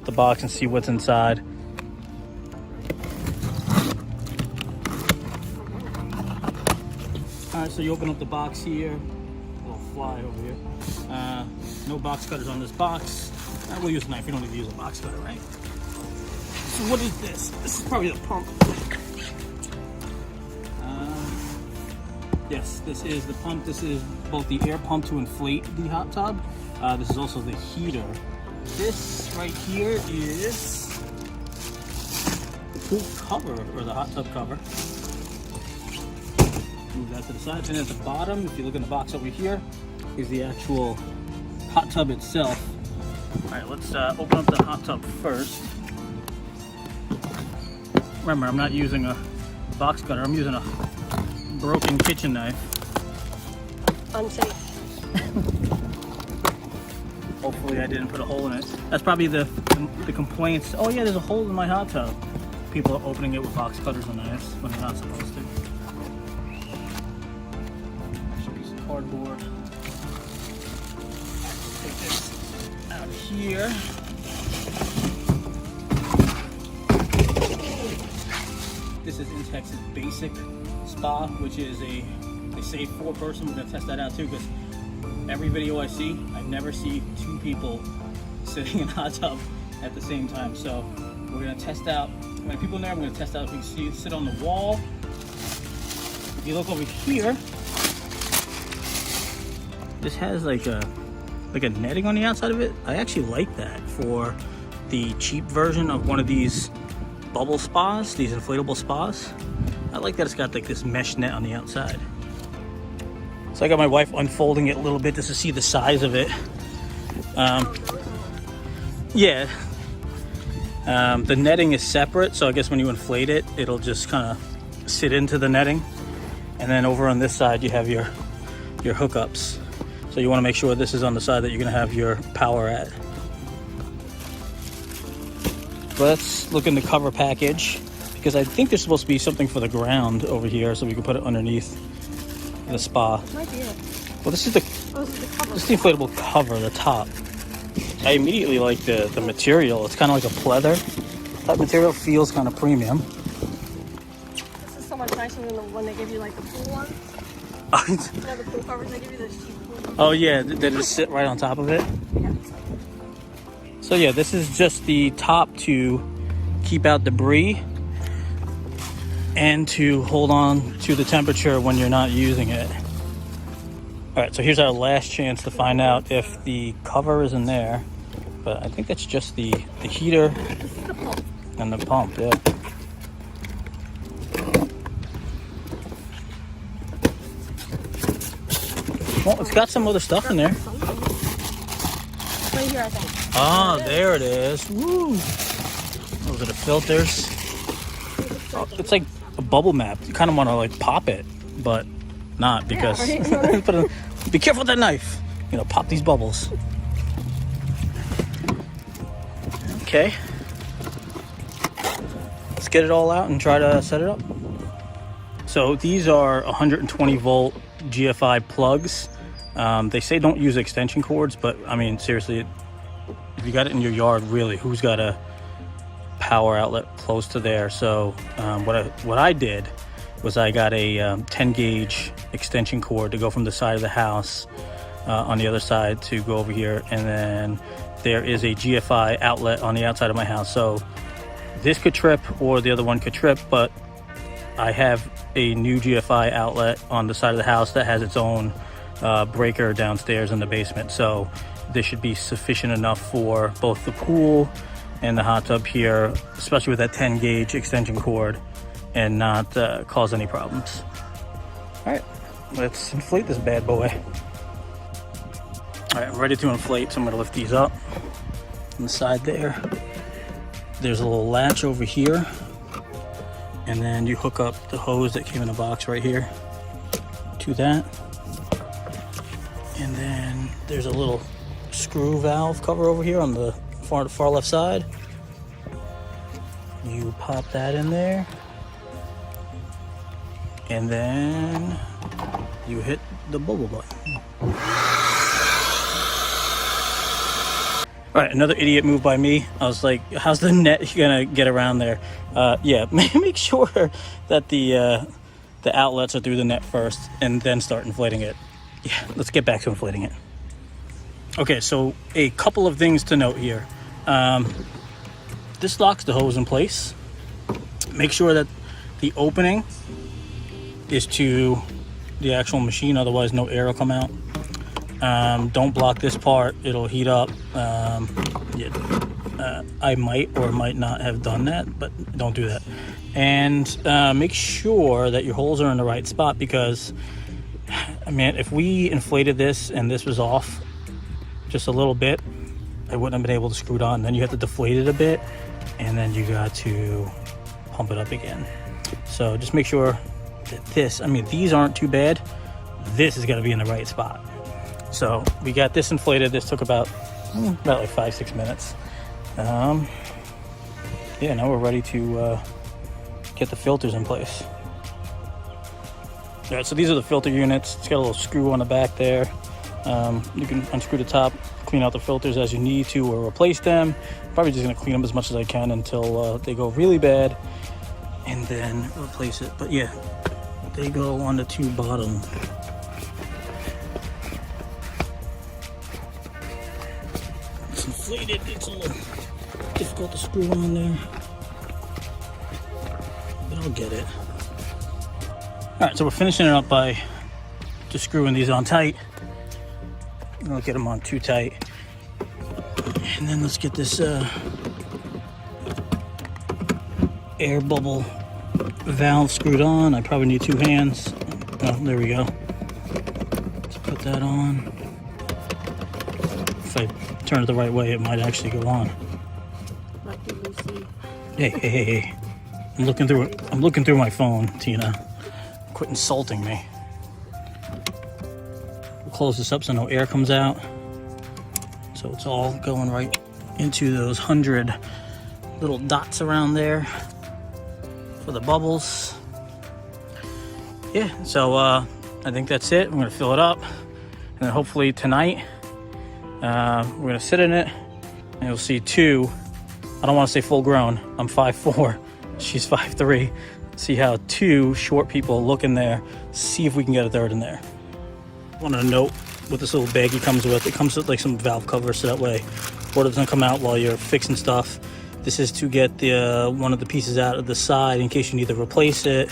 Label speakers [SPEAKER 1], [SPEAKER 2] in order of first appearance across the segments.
[SPEAKER 1] up the box and see what's inside. All right, so you open up the box here. A little fly over here. No box cutters on this box. I will use a knife. You don't need to use a box cutter, right? So what is this? This is probably the pump. Yes, this is the pump. This is both the air pump to inflate the hot tub. This is also the heater. This right here is the pool cover, or the hot tub cover. Move that to the side. And at the bottom, if you look in the box over here, is the actual hot tub itself. All right, let's open up the hot tub first. Remember, I'm not using a box cutter. I'm using a broken kitchen knife.
[SPEAKER 2] Unsafe.
[SPEAKER 1] Hopefully I didn't put a hole in it. That's probably the complaints. Oh yeah, there's a hole in my hot tub. People are opening it with box cutters and knives when they're not supposed to. Should be some cardboard. Take this out of here. This is Intex's basic spa, which is they say 4-person. We're gonna test that out too, because every video I see, I never see 2 people sitting in a hot tub at the same time. So we're gonna test out, when people in there, I'm gonna test out if we can see it sit on the wall. If you look over here, this has like a netting on the outside of it. I actually like that for the cheap version of one of these bubble spas, these inflatable spas. I like that it's got like this mesh net on the outside. So I got my wife unfolding it a little bit just to see the size of it. Yeah. The netting is separate, so I guess when you inflate it, it'll just kind of sit into the netting. And then over on this side, you have your hookups. So you want to make sure this is on the side that you're going to have your power at. Let's look in the cover package, because I think there's supposed to be something for the ground over here, so we can put it underneath the spa.
[SPEAKER 2] Might be it.
[SPEAKER 1] Well, this is the cover. This is the inflatable cover, the top. I immediately like the material. It's kind of like a pleather. That material feels kind of premium.
[SPEAKER 2] This is so much nicer than the one they give you, like the pool ones. You know, the pool covers, they give you those cheap pool covers.
[SPEAKER 1] Oh yeah, they just sit right on top of it.
[SPEAKER 2] Yeah.
[SPEAKER 1] So yeah, this is just the top to keep out debris and to hold on to the temperature when you're not using it. All right, so here's our last chance to find out if the cover is in there, but I think that's just the heater and the pump, yeah. Well, it's got some other stuff in there.
[SPEAKER 2] Right here, I think.
[SPEAKER 1] Ah, there it is. Woo! Those are the filters. Oh, it's like a bubble map. You kind of want to like pop it, but not, because
[SPEAKER 2] yeah, right?
[SPEAKER 1] be careful with that knife. You know, pop these bubbles. Okay. Let's get it all out and try to set it up. So these are 120 volt GFI plugs. They say don't use extension cords, but I mean, seriously, if you got it in your yard, really, who's got a power outlet close to there? So what I did was I got a 10 gauge extension cord to go from the side of the house on the other side to go over here, and then there is a GFI outlet on the outside of my house. So this could trip or the other one could trip, but I have a new GFI outlet on the side of the house that has its own breaker downstairs in the basement. So this should be sufficient enough for both the pool and the hot tub here, especially with that 10 gauge extension cord, and not cause any problems. All right, let's inflate this bad boy. All right, I'm ready to inflate, so I'm gonna lift these up. On the side there, there's a little latch over here, and then you hook up the hose that came in the box right here to that. And then there's a little screw valve cover over here on the far left side. You pop that in there, and then you hit the bubble button. All right, another idiot move by me. I was like, how's the net gonna get around there? Yeah, make sure that the outlets are through the net first and then start inflating it. Yeah, let's get back to inflating it. Okay, so a couple of things to note here. This locks the hose in place. Make sure that the opening is to the actual machine, otherwise no air will come out. Don't block this part, it'll heat up. I might or might not have done that, but don't do that. And make sure that your holes are in the right spot, because I mean, if we inflated this and this was off just a little bit, I wouldn't have been able to screw it on. Then you have to deflate it a bit, and then you got to pump it up again. So just make sure that this, I mean, these aren't too bad. This is got to be in the right spot. So we got this inflated. This took about like 5-6 minutes. Yeah, now we're ready to get the filters in place. All right, so these are the filter units. It's got a little screw on the back there. You can unscrew the top, clean out the filters as you need to, or replace them. Probably just gonna clean them as much as I can until they go really bad, and then replace it. But yeah, they go on the two bottom. It's inflated. It's a little difficult to screw on there, but I'll get it. All right, so we're finishing it up by just screwing these on tight. Don't get them on too tight. And then let's get this air bubble valve screwed on. I probably need 2 hands. Oh, there we go. Let's put that on. If I turn it the right way, it might actually go on. Hey. I'm looking through my phone, Tina. Quit insulting me. We'll close this up so no air comes out. So it's all going right into those 100 little dots around there for the bubbles. Yeah, so I think that's it. I'm gonna fill it up, and then hopefully tonight we're gonna sit in it, and you'll see 2. I don't want to say full grown. I'm 5'4", she's 5'3". See how 2 short people look in there. See if we can get a third in there. I wanted to note what this little baggie comes with. It comes with like some valve covers, so that way water doesn't come out while you're fixing stuff. This is to get the one of the pieces out of the side in case you need to replace it.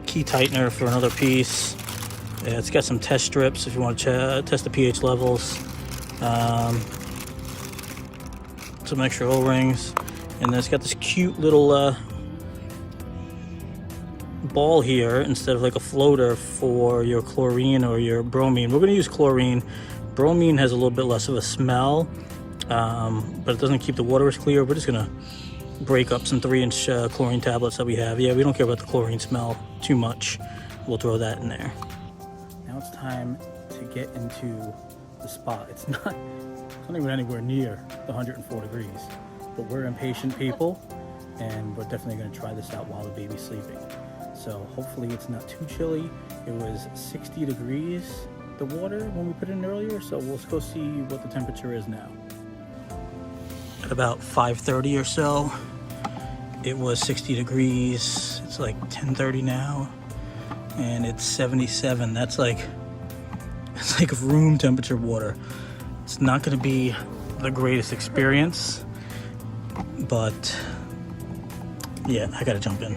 [SPEAKER 1] Key tightener for another piece. Yeah, it's got some test strips if you want to test the pH levels. Some extra O-rings, and then it's got this cute little ball here instead of like a floater for your chlorine or your bromine. We're going to use chlorine. Bromine has a little bit less of a smell, but it doesn't keep the water as clear. We're just going to break up some 3-inch chlorine tablets that we have. Yeah, we don't care about the chlorine smell too much. We'll throw that in there. Now it's time to get into the spa. It's not even anywhere near the 104 degrees, but we're impatient people, and we're definitely going to try this out while the baby's sleeping. So hopefully it's not too chilly. It was 60 degrees, the water, when we put it in earlier, so we'll go see what the temperature is now. At about 5:30 or so, it was 60 degrees. It's like 10:30 now, and it's 77. It's like room temperature water. It's not going to be the greatest experience, but yeah, I got to jump in.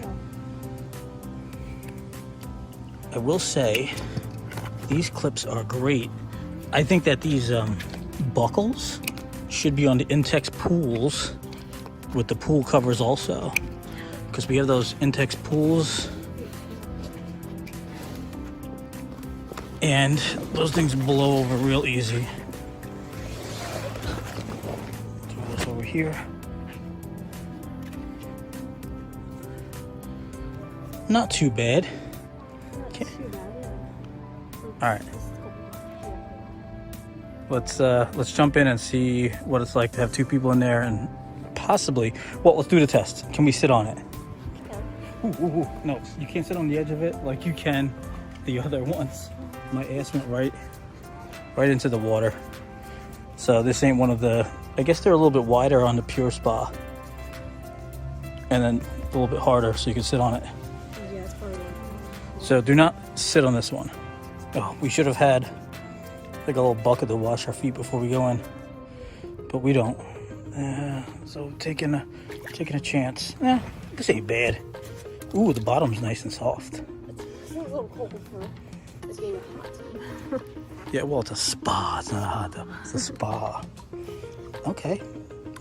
[SPEAKER 1] I will say these clips are great. I think that these buckles should be on the Intex pools with the pool covers also, because we have those Intex pools and those things blow over real easy. Do this over here. Not too bad. Okay. All right. Let's jump in and see what it's like to have 2 people in there, and possibly, well, let's do the test. Can we sit on it? Ooh. No, you can't sit on the edge of it like you can the other ones. My ass went right into the water. So this ain't one of the, I guess they're a little bit wider on the Pure Spa. And then a little bit harder so you can sit on it.
[SPEAKER 2] Yeah, it's probably
[SPEAKER 1] So do not sit on this one. Oh, we should have had like a little bucket to wash our feet before we go in. But we don't. So taking a chance. This ain't bad. Ooh, the bottom's nice and soft.
[SPEAKER 2] it's a little cold for it's getting hot.
[SPEAKER 1] Yeah, well, it's a spa. It's not a hot tub. It's a spa. Okay.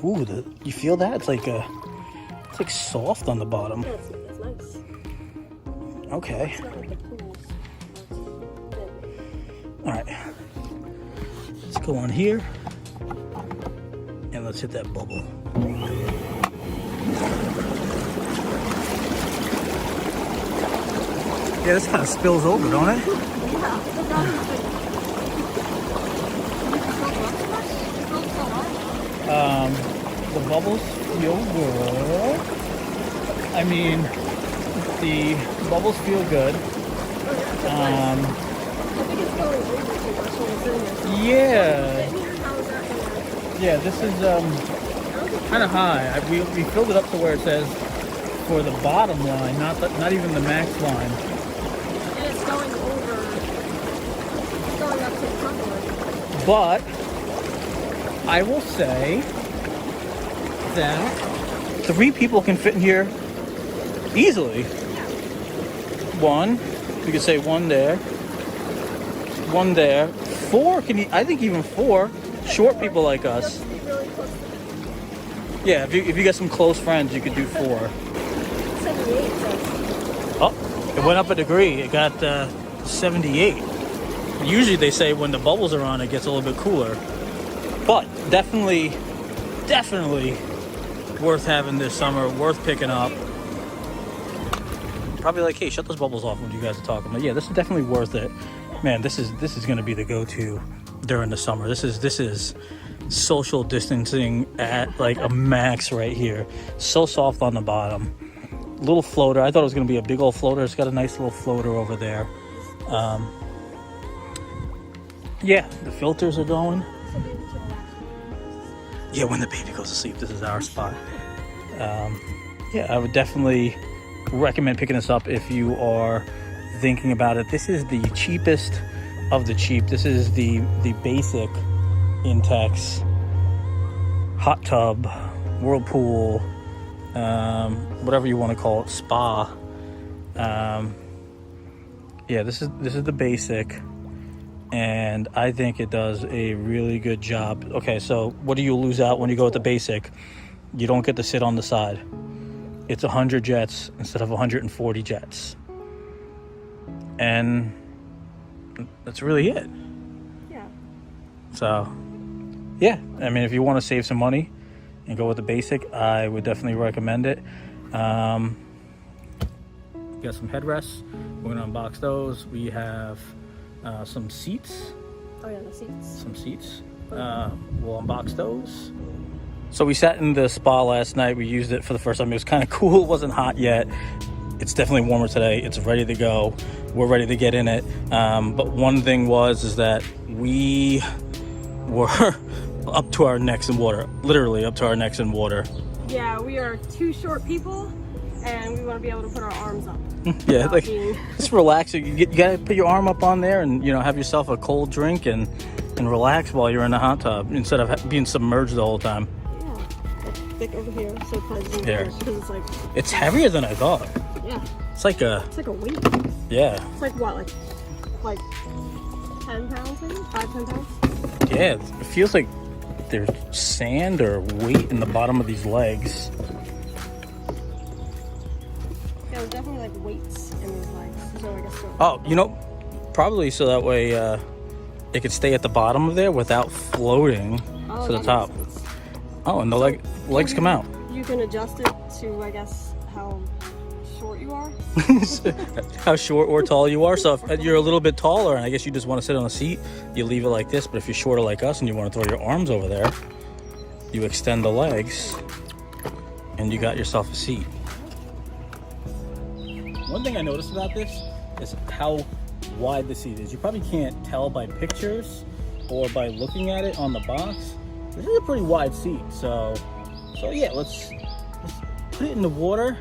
[SPEAKER 1] Ooh, you feel that? It's like soft on the bottom.
[SPEAKER 2] Yeah, it's nice.
[SPEAKER 1] Okay.
[SPEAKER 2] It's not like the pool.
[SPEAKER 1] All right. Let's go on here. And let's hit that bubble. Yeah, this kind of spills over, don't it? The bubbles feel good. I mean, the bubbles feel good.
[SPEAKER 2] I think it's going over too much when it's in there.
[SPEAKER 1] Yeah.
[SPEAKER 2] How is that going?
[SPEAKER 1] Yeah, this is kind of high. We filled it up to where it says for the bottom line, not even the max line.
[SPEAKER 2] And it's going over. It's going up to the front one.
[SPEAKER 1] But I will say that 3 people can fit in here easily. One, we could say one there, one there. 4 I think even 4 short people like us.
[SPEAKER 2] Just be really close to
[SPEAKER 1] Yeah, if you got some close friends, you could do 4.
[SPEAKER 2] 78.
[SPEAKER 1] Oh, it went up a degree. It got 78. Usually they say when the bubbles are on, it gets a little bit cooler. But definitely worth having this summer, worth picking up. Probably like, hey, shut those bubbles off when you guys are talking. But yeah, this is definitely worth it. Man, this is going to be the go-to during the summer. This is social distancing at like a max right here. So soft on the bottom. Little floater. I thought it was going to be a big old floater. It's got a nice little floater over there. Yeah, the filters are going. Yeah, when the baby goes to sleep, this is our spot. Yeah, I would definitely recommend picking this up if you are thinking about it. This is the cheapest of the cheap. This is the basic Intex hot tub, whirlpool, whatever you want to call it, spa. Yeah, this is the basic, and I think it does a really good job. Okay, so what do you lose out when you go with the basic? You don't get to sit on the side. It's 100 jets instead of 140 jets. And that's really it.
[SPEAKER 2] Yeah.
[SPEAKER 1] So, yeah, I mean, if you want to save some money and go with the basic, I would definitely recommend it. Got some headrests. We're going to unbox those. We have some seats.
[SPEAKER 2] Oh yeah, the seats.
[SPEAKER 1] Some seats. We'll unbox those. So we sat in the spa last night. We used it for the first time. It was kind of cool. It wasn't hot yet. It's definitely warmer today. It's ready to go. We're ready to get in it. But one thing is that we were up to our necks in water. Literally up to our necks in water.
[SPEAKER 2] Yeah, we are 2 short people, and we want to be able to put our arms up.
[SPEAKER 1] Yeah, like just relax. You gotta put your arm up on there and have yourself a cold drink and relax while you're in the hot tub instead of being submerged the whole time.
[SPEAKER 2] Thick over here, so probably
[SPEAKER 1] Here.
[SPEAKER 2] because
[SPEAKER 1] it's heavier than I thought.
[SPEAKER 2] Yeah.
[SPEAKER 1] It's like a
[SPEAKER 2] weight.
[SPEAKER 1] Yeah.
[SPEAKER 2] It's like what, like 10 pounds maybe? 5-10 pounds?
[SPEAKER 1] Yeah, it feels like there's sand or weight in the bottom of these legs.
[SPEAKER 2] Yeah, there's definitely like weights in these legs. So I guess so.
[SPEAKER 1] Oh, probably so that way it could stay at the bottom of there without floating to the top. Oh, and the legs come out.
[SPEAKER 2] You can adjust it to, I guess, how short you are.
[SPEAKER 1] How short or tall you are. So if you're a little bit taller and I guess you just want to sit on a seat, you leave it like this. But if you're shorter like us and you want to throw your arms over there, you extend the legs and you got yourself a seat. One thing I noticed about this is how wide the seat is. You probably can't tell by pictures, or by looking at it on the box, this is a pretty wide seat. So yeah, let's put it in the water.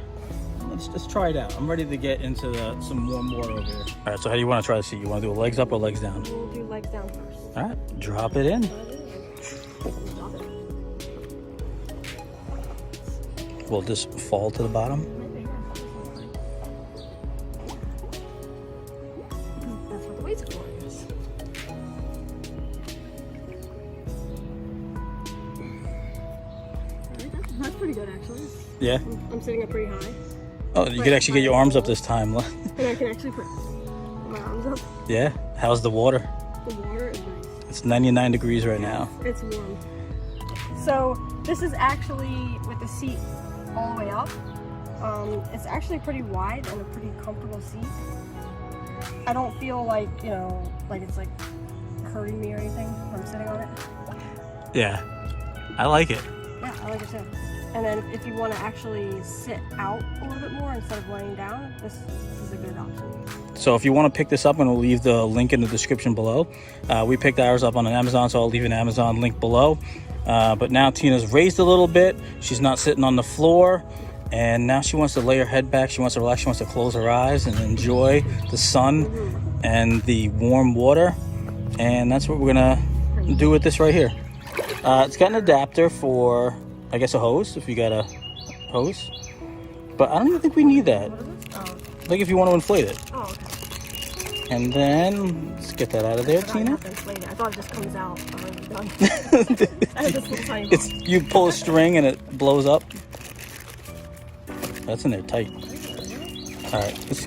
[SPEAKER 1] Let's try it out. I'm ready to get into some warm water over here. All right, so how do you want to try the seat? You want to do legs up or legs down?
[SPEAKER 2] We'll do legs down first.
[SPEAKER 1] All right, drop it in. Will this fall to the bottom?
[SPEAKER 2] That's what the weight's for. That's pretty good, actually.
[SPEAKER 1] Yeah?
[SPEAKER 2] I'm sitting up pretty high.
[SPEAKER 1] Oh, you could actually get your arms up this time.
[SPEAKER 2] And I can actually put my arms up.
[SPEAKER 1] Yeah? How's the water?
[SPEAKER 2] The water is nice.
[SPEAKER 1] It's 99 degrees right now.
[SPEAKER 2] It's warm. So this is actually with the seat all the way up. It's actually pretty wide and a pretty comfortable seat. I don't feel like, you know, like it's like hurting me or anything when I'm sitting on it.
[SPEAKER 1] Yeah, I like it.
[SPEAKER 2] Yeah, I like it too. And then if you want to actually sit out a little bit more instead of laying down, this is a good option.
[SPEAKER 1] So if you want to pick this up, I'm going to leave the link in the description below. We picked ours up on Amazon, so I'll leave an Amazon link below. But now Tina's raised a little bit. She's not sitting on the floor. And now she wants to lay her head back. She wants to relax. She wants to close her eyes and enjoy the sun and the warm water. And that's what we're going to do with this right here. It's got an adapter for, I guess, a hose, if you got a hose. But I don't even think we need that.
[SPEAKER 2] What is it? Oh.
[SPEAKER 1] Like if you want to inflate it.
[SPEAKER 2] Oh, okay.
[SPEAKER 1] And then, let's get that out of there, Tina.
[SPEAKER 2] I thought it just comes out already done. I had this little tiny box.
[SPEAKER 1] You pull a string and it blows up. That's in there tight. All right. Let's,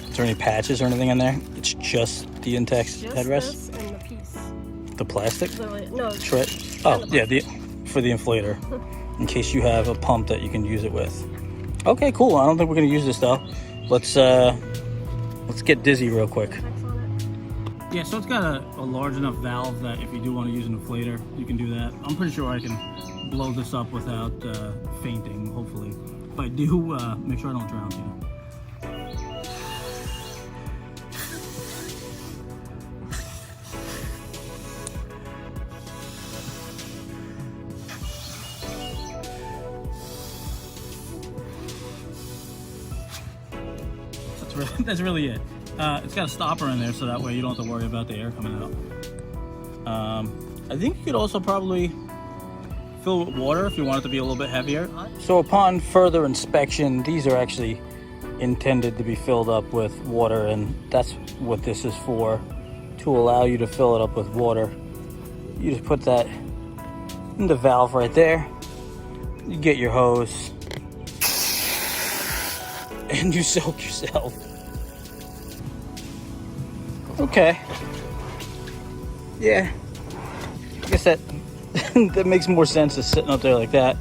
[SPEAKER 1] is there any patches or anything in there? It's just the Intex
[SPEAKER 2] just
[SPEAKER 1] headrest?
[SPEAKER 2] This and the piece.
[SPEAKER 1] The plastic?
[SPEAKER 2] No.
[SPEAKER 1] Shred? Oh, yeah, for the inflator. In case you have a pump that you can use it with. Okay, cool. I don't think we're going to use this, though. Let's get dizzy real quick. Yeah, so it's got a large enough valve that if you do want to use an inflator, you can do that. I'm pretty sure I can blow this up without fainting, hopefully. If I do, make sure I don't drown you. That's really it. It's got a stopper in there, so that way you don't have to worry about the air coming out. I think you could also probably fill it with water if you want it to be a little bit heavier. So upon further inspection, these are actually intended to be filled up with water, and that's what this is for, to allow you to fill it up with water. You just put that in the valve right there. You get your hose, and you soak yourself. Okay. Yeah. I guess that that makes more sense than sitting up there like that.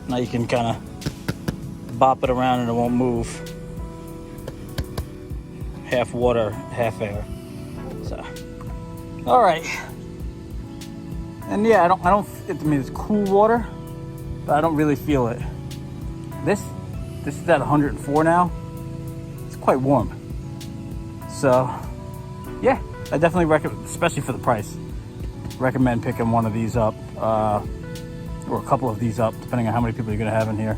[SPEAKER 1] Now you can kind of bop it around and it won't move. Half water, half air. So, all right. And yeah, I mean, it's cool water, but I don't really feel it. This is at 104 now. It's quite warm. So, yeah, I definitely recommend, especially for the price, recommend picking one of these up, or a couple of these up, depending on how many people you're gonna have in here.